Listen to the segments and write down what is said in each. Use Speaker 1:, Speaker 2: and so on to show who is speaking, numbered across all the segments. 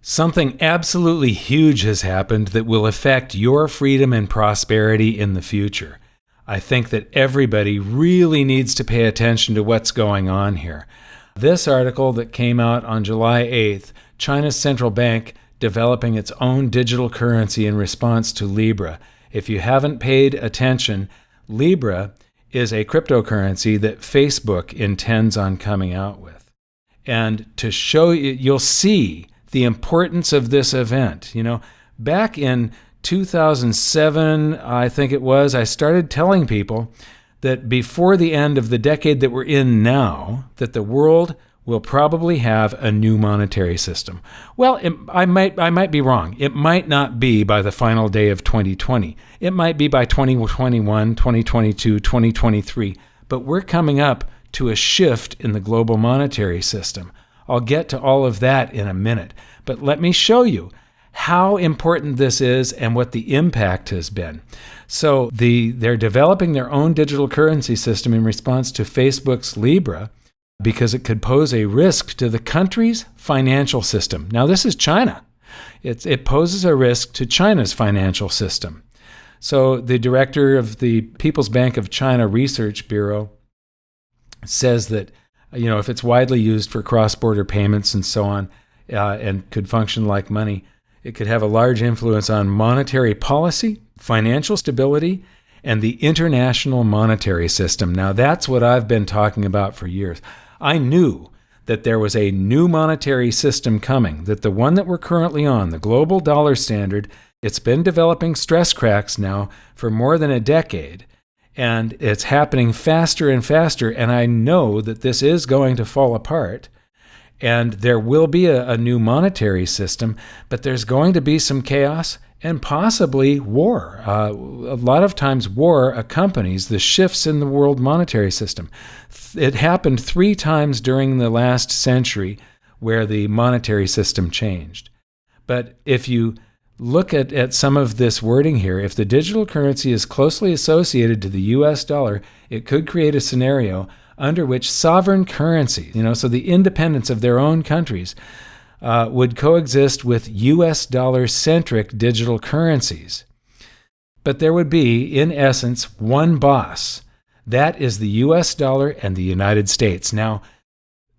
Speaker 1: Something absolutely huge has happened that will affect your freedom and prosperity in the future. I think that everybody really needs to pay attention to what's going on here. This article that came out on July 8th, China's central bank developing its own digital currency in response to Libra. If you haven't paid attention, Libra is a cryptocurrency that Facebook intends on coming out with. And to show you, you'll see the importance of this event. Back in 2007, I think it was, I started telling people that before the end of the decade that we're in now, that the world will probably have a new monetary system. Well, I might be wrong. It might not be by the final day of 2020. It might be by 2021, 2022, 2023. But we're coming up to a shift in the global monetary system. I'll get to all of that in a minute. But let me show you how important this is and what the impact has been. So they're developing their own digital currency system in response to Facebook's Libra because it could pose a risk to the country's financial system. Now, this is China. It poses a risk to China's financial system. So the director of the People's Bank of China Research Bureau says that, if it's widely used for cross-border payments and so on, and could function like money, it could have a large influence on monetary policy, financial stability, and the international monetary system. Now, that's what I've been talking about for years. I knew that there was a new monetary system coming, that the one that we're currently on, the global dollar standard, it's been developing stress cracks now for more than a decade, and it's happening faster and faster, and I know that this is going to fall apart. And there will be a new monetary system, but there's going to be some chaos and possibly war. A lot of times war accompanies the shifts in the world monetary system. It happened 3 times during the last century where the monetary system changed. But if you look at some of this wording here, if the digital currency is closely associated to the US dollar, it could create a scenario under which sovereign currencies, so the independence of their own countries, would coexist with US dollar-centric digital currencies. But there would be, in essence, one boss. That is the US dollar and the United States. Now,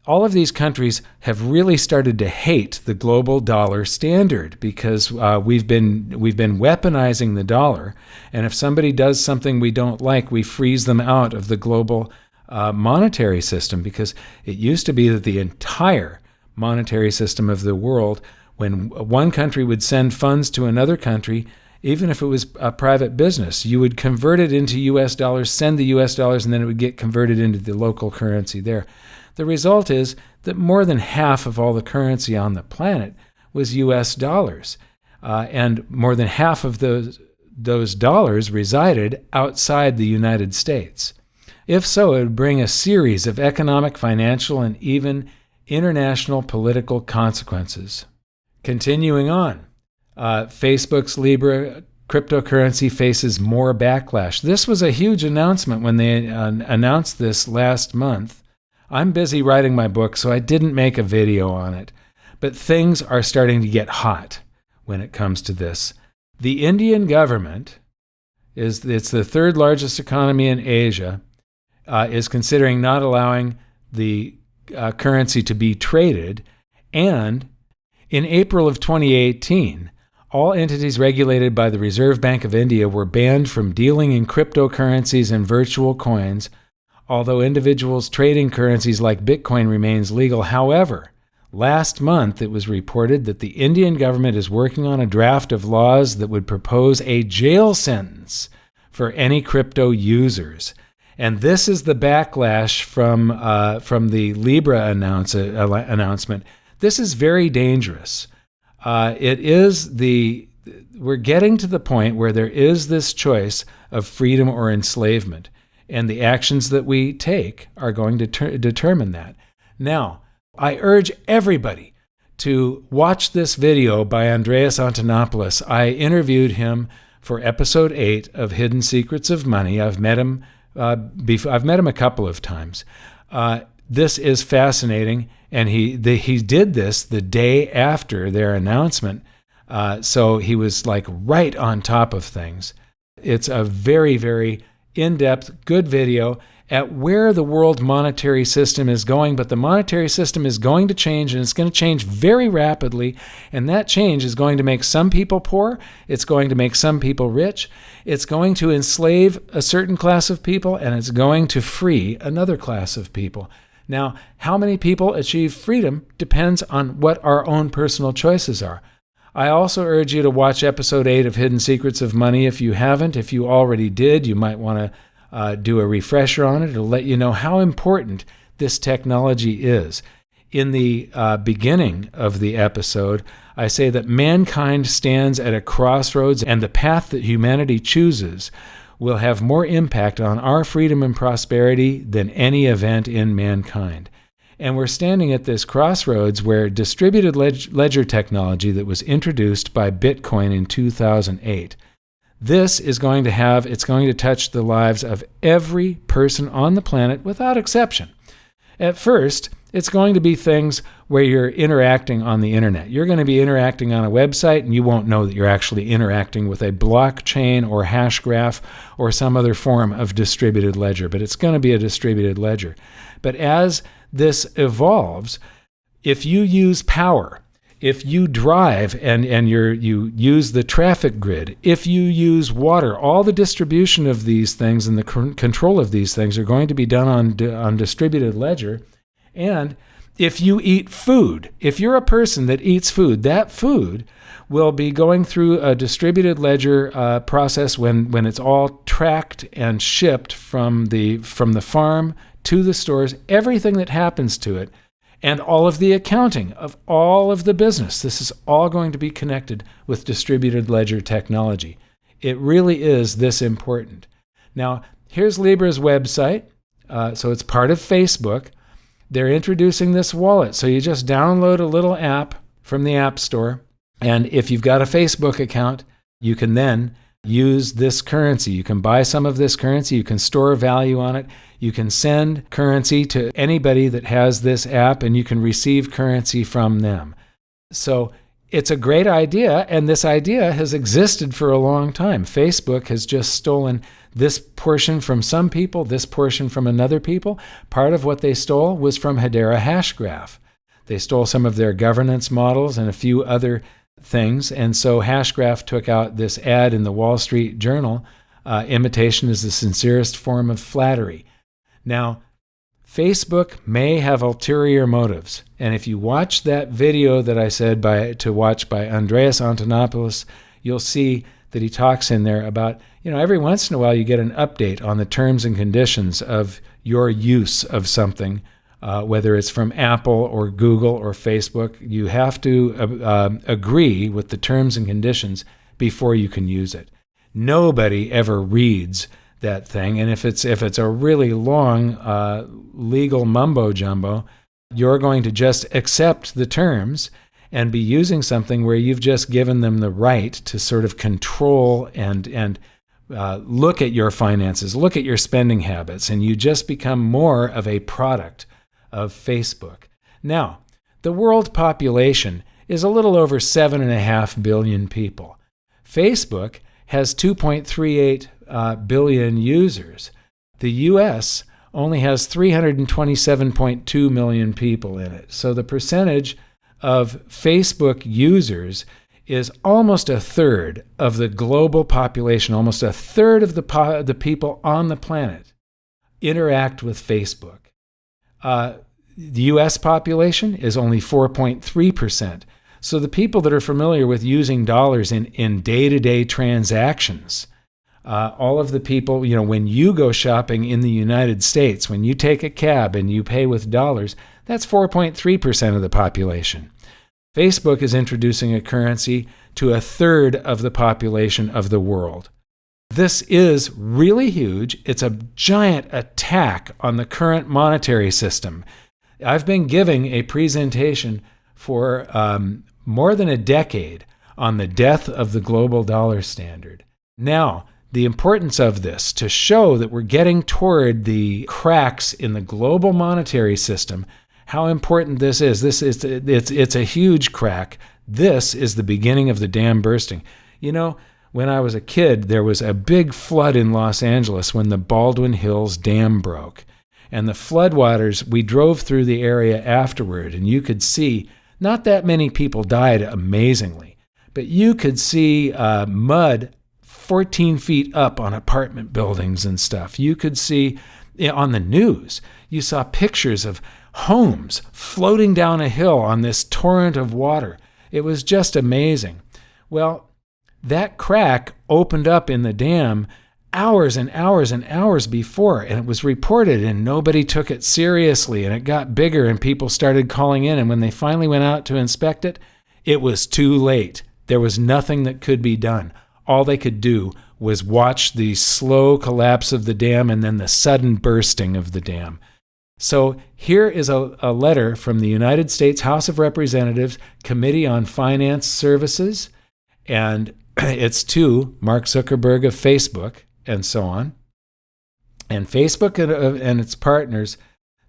Speaker 1: all of these countries have really started to hate the global dollar standard because we've been weaponizing the dollar, and if somebody does something we don't like, we freeze them out of the global monetary system, because it used to be that the entire monetary system of the world, when one country would send funds to another country, even if it was a private business, you would convert it into US dollars, send the US dollars, and then it would get converted into the local currency there. The result is that more than half of all the currency on the planet was US dollars, and more than half of those dollars resided outside the United States. If so, it would bring a series of economic, financial, and even international political consequences. Continuing on, Facebook's Libra cryptocurrency faces more backlash. This was a huge announcement when they announced this last month. I'm busy writing my book, so I didn't make a video on it. But things are starting to get hot when it comes to this. The Indian government, it's the 3rd largest economy in Asia, is considering not allowing the currency to be traded. And in April of 2018, all entities regulated by the Reserve Bank of India were banned from dealing in cryptocurrencies and virtual coins, although individuals trading currencies like Bitcoin remains legal. However, last month it was reported that the Indian government is working on a draft of laws that would propose a jail sentence for any crypto users. And this is the backlash from the Libra announcement. This is very dangerous. We're getting to the point where there is this choice of freedom or enslavement, and the actions that we take are going to determine that. Now, I urge everybody to watch this video by Andreas Antonopoulos. I interviewed him for episode 8 of Hidden Secrets of Money. I've met him a couple of times. This is fascinating, And he did this the day after their announcement. So he was like right on top of things. It's a very, very in-depth, good video at where the world monetary system is going, but the monetary system is going to change, and it's going to change very rapidly, and that change is going to make some people poor, it's going to make some people rich, it's going to enslave a certain class of people, and it's going to free another class of people. Now, how many people achieve freedom depends on what our own personal choices are. I also urge you to watch episode 8 of Hidden Secrets of Money if you haven't. If you already did, you might want to do a refresher on it. It'll let you know how important this technology is. In the beginning of the episode, I say that mankind stands at a crossroads, and the path that humanity chooses will have more impact on our freedom and prosperity than any event in mankind. And we're standing at this crossroads where distributed ledger technology that was introduced by Bitcoin in 2008, this is going to touch the lives of every person on the planet without exception. At first, it's going to be things where you're interacting on the internet. You're going to be interacting on a website, and you won't know that you're actually interacting with a blockchain or hash graph or some other form of distributed ledger, but it's going to be a distributed ledger. But as this evolves, if you use power, if you drive and you use the traffic grid, if you use water, all the distribution of these things and the control of these things are going to be done on distributed ledger. And if you eat food, if you're a person that eats food, that food will be going through a distributed ledger process when it's all tracked and shipped from the farm to the stores, everything that happens to it, and all of the accounting of all of the business. This is all going to be connected with distributed ledger technology. It really is this important. Now, here's Libra's website. So it's part of Facebook. They're introducing this wallet. So you just download a little app from the App Store. And if you've got a Facebook account, you can then use this currency. You can buy some of this currency. You can store value on it. You can send currency to anybody that has this app, and you can receive currency from them. So it's a great idea, and this idea has existed for a long time. Facebook has just stolen this portion from some people, this portion from another people. Part of what they stole was from Hedera Hashgraph. They stole some of their governance models and a few other things, and so Hashgraph took out this ad in the Wall Street Journal, imitation is the sincerest form of flattery. Now, Facebook may have ulterior motives, and if you watch that video that I said to watch by Andreas Antonopoulos, you'll see that he talks in there about, every once in a while you get an update on the terms and conditions of your use of something, whether it's from Apple or Google or Facebook. You have to agree with the terms and conditions before you can use it. Nobody ever reads that thing, and if it's a really long legal mumbo jumbo, you're going to just accept the terms and be using something where you've just given them the right to sort of control and look at your finances, look at your spending habits, and you just become more of a product of Facebook. Now, the world population is a little over 7.5 billion people. Facebook has 2.38 billion users. The U.S. only has 327.2 million people in it. So the percentage of Facebook users is almost a third of the global population. Almost a third of the people on the planet interact with Facebook. The U.S. population is only 4.3%. So the people that are familiar with using dollars in day-to-day transactions, all of the people, when you go shopping in the United States, when you take a cab and you pay with dollars, that's 4.3% of the population. Facebook is introducing a currency to a third of the population of the world. This is really huge. It's a giant attack on the current monetary system. I've been giving a presentation for more than a decade on the death of the global dollar standard. Now, the importance of this to show that we're getting toward the cracks in the global monetary system how important this is. It's a huge crack. This is the beginning of the dam bursting. You know, when I was a kid, there was a big flood in Los Angeles when the Baldwin Hills Dam broke. And the floodwaters, we drove through the area afterward, and you could see not that many people died, amazingly, but you could see mud 14 feet up on apartment buildings and stuff. You could see on the news, you saw pictures of homes floating down a hill on this torrent of water. It was just amazing. Well, that crack opened up in the dam hours and hours and hours before, and it was reported, and nobody took it seriously, and it got bigger, and people started calling in, and when they finally went out to inspect it, it was too late. There was nothing that could be done. All they could do was watch the slow collapse of the dam and then the sudden bursting of the dam. So here is a letter from the United States House of Representatives Committee on Finance Services, and it's to Mark Zuckerberg of Facebook and so on. And Facebook and its partners,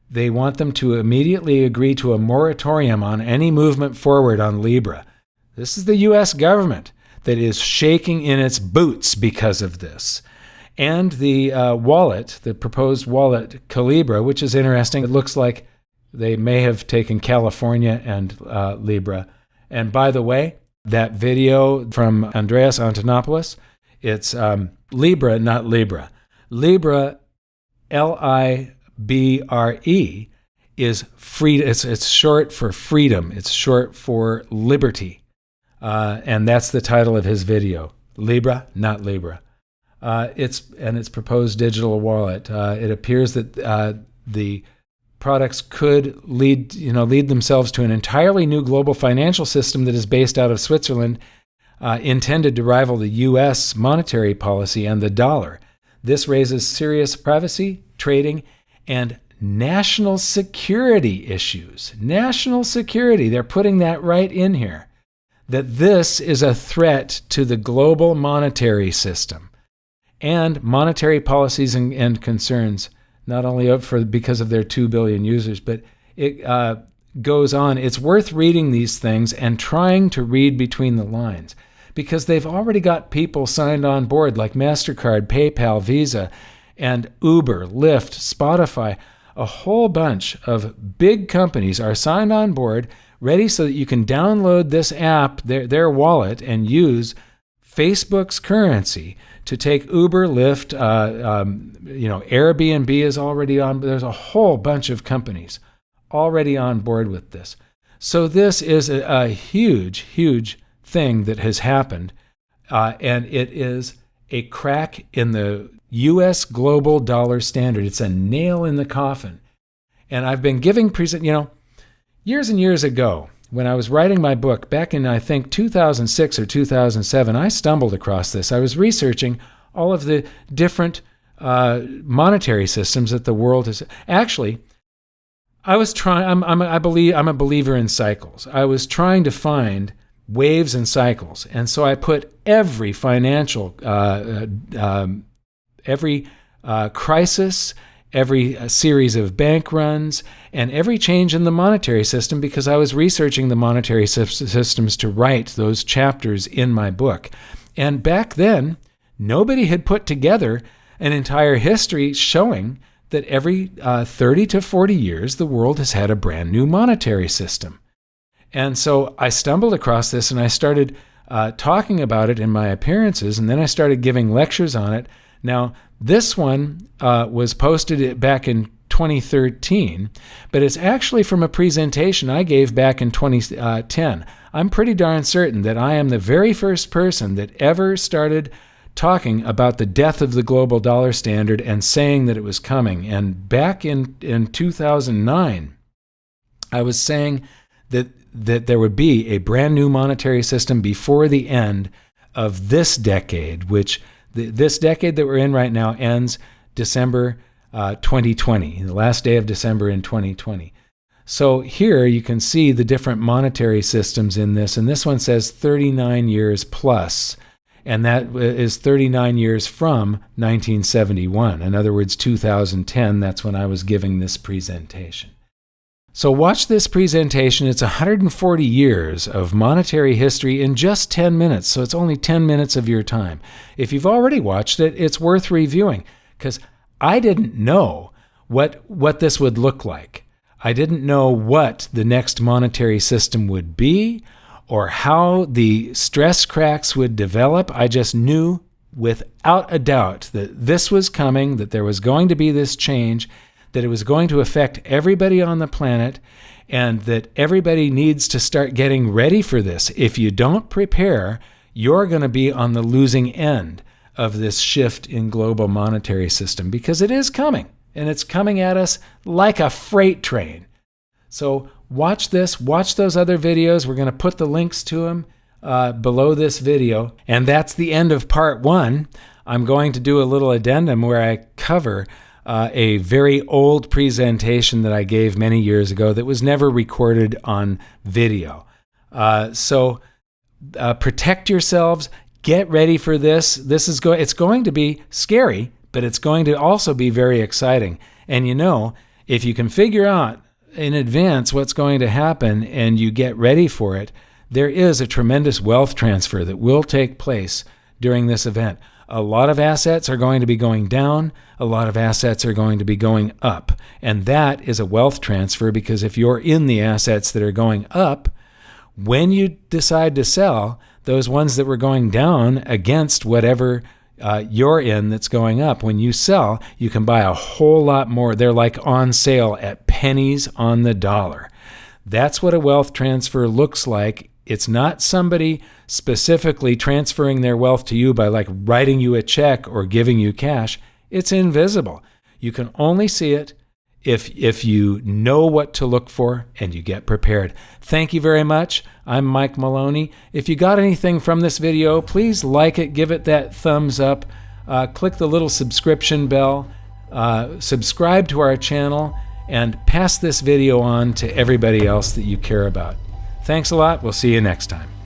Speaker 1: they want them to immediately agree to a moratorium on any movement forward on Libra. This is the U.S. government that is shaking in its boots because of this. And the wallet, the proposed wallet, Calibra, which is interesting. It looks like they may have taken California and Libra. And by the way, that video from Andreas Antonopoulos, it's Libra, not Libra. Libra, L-I-B-R-E, is free. It's short for freedom. It's short for liberty. And that's the title of his video. Libra, not Libra. It's proposed digital wallet. It appears that the products could lead themselves to an entirely new global financial system that is based out of Switzerland, intended to rival the U.S. monetary policy and the dollar. This raises serious privacy, trading, and national security issues. National security, they're putting that right in here. That this is a threat to the global monetary system and monetary policies and concerns, not only because of their 2 billion users, but it goes on. It's worth reading these things and trying to read between the lines, because they've already got people signed on board like MasterCard, PayPal, Visa, and Uber, Lyft, Spotify. A whole bunch of big companies are signed on board, ready so that you can download this app, their wallet, and use Facebook's currency to take Uber, Lyft, Airbnb is already on. There's a whole bunch of companies already on board with this. So this is a huge, huge thing that has happened, and it is a crack in the U.S. global dollar standard. It's a nail in the coffin. And I've been giving years and years ago, when I was writing my book back in, I think, 2006 or 2007, I stumbled across this. I was researching all of the different monetary systems that the world has. Actually, I was trying. I'm a believer in cycles. I was trying to find waves and cycles, and so I put every financial, every crisis, every series of bank runs, and every change in the monetary system, because I was researching the monetary systems to write those chapters in my book. And back then, nobody had put together an entire history showing that every 30 to 40 years, the world has had a brand new monetary system. And so I stumbled across this, and I started talking about it in my appearances, and then I started giving lectures on it. Now, this one was posted back in 2013, but it's actually from a presentation I gave back in 2010. I'm pretty darn certain that I am the very first person that ever started talking about the death of the global dollar standard and saying that it was coming. And back in 2009, I was saying that there would be a brand new monetary system before the end of this decade, which this decade that we're in right now ends December 2020, the last day of December in 2020. So here you can see the different monetary systems in this, and this one says 39 years plus, and that is 39 years from 1971. In other words, 2010, that's when I was giving this presentation. So watch this presentation. It's 140 years of monetary history in just 10 minutes, so it's only 10 minutes of your time. If you've already watched it, it's worth reviewing, because I didn't know what this would look like. I didn't know what the next monetary system would be or how the stress cracks would develop. I just knew without a doubt that this was coming, that there was going to be this change, that it was going to affect everybody on the planet, and that everybody needs to start getting ready for this. If you don't prepare, you're going to be on the losing end of this shift in global monetary system, because it is coming, and it's coming at us like a freight train. So watch this, watch those other videos. We're going to put the links to them below this video. And that's the end of part 1. I'm going to do a little addendum where I cover a very old presentation that I gave many years ago that was never recorded on video. So protect yourselves. Get ready for this. It's going to be scary, but it's going to also be very exciting. And if you can figure out in advance what's going to happen and you get ready for it, there is a tremendous wealth transfer that will take place during this event. A lot of assets are going to be going down. A lot of assets are going to be going up. And that is a wealth transfer, because if you're in the assets that are going up, when you decide to sell, those ones that were going down against whatever you're in that's going up, when you sell, you can buy a whole lot more. They're like on sale at pennies on the dollar. That's what a wealth transfer looks like. It's not somebody specifically transferring their wealth to you by like writing you a check or giving you cash. It's invisible. You can only see it if you know what to look for and you get prepared. Thank you very much. I'm Mike Maloney. If you got anything from this video, please like it, give it that thumbs up, click the little subscription bell, subscribe to our channel, and pass this video on to everybody else that you care about. Thanks a lot. We'll see you next time.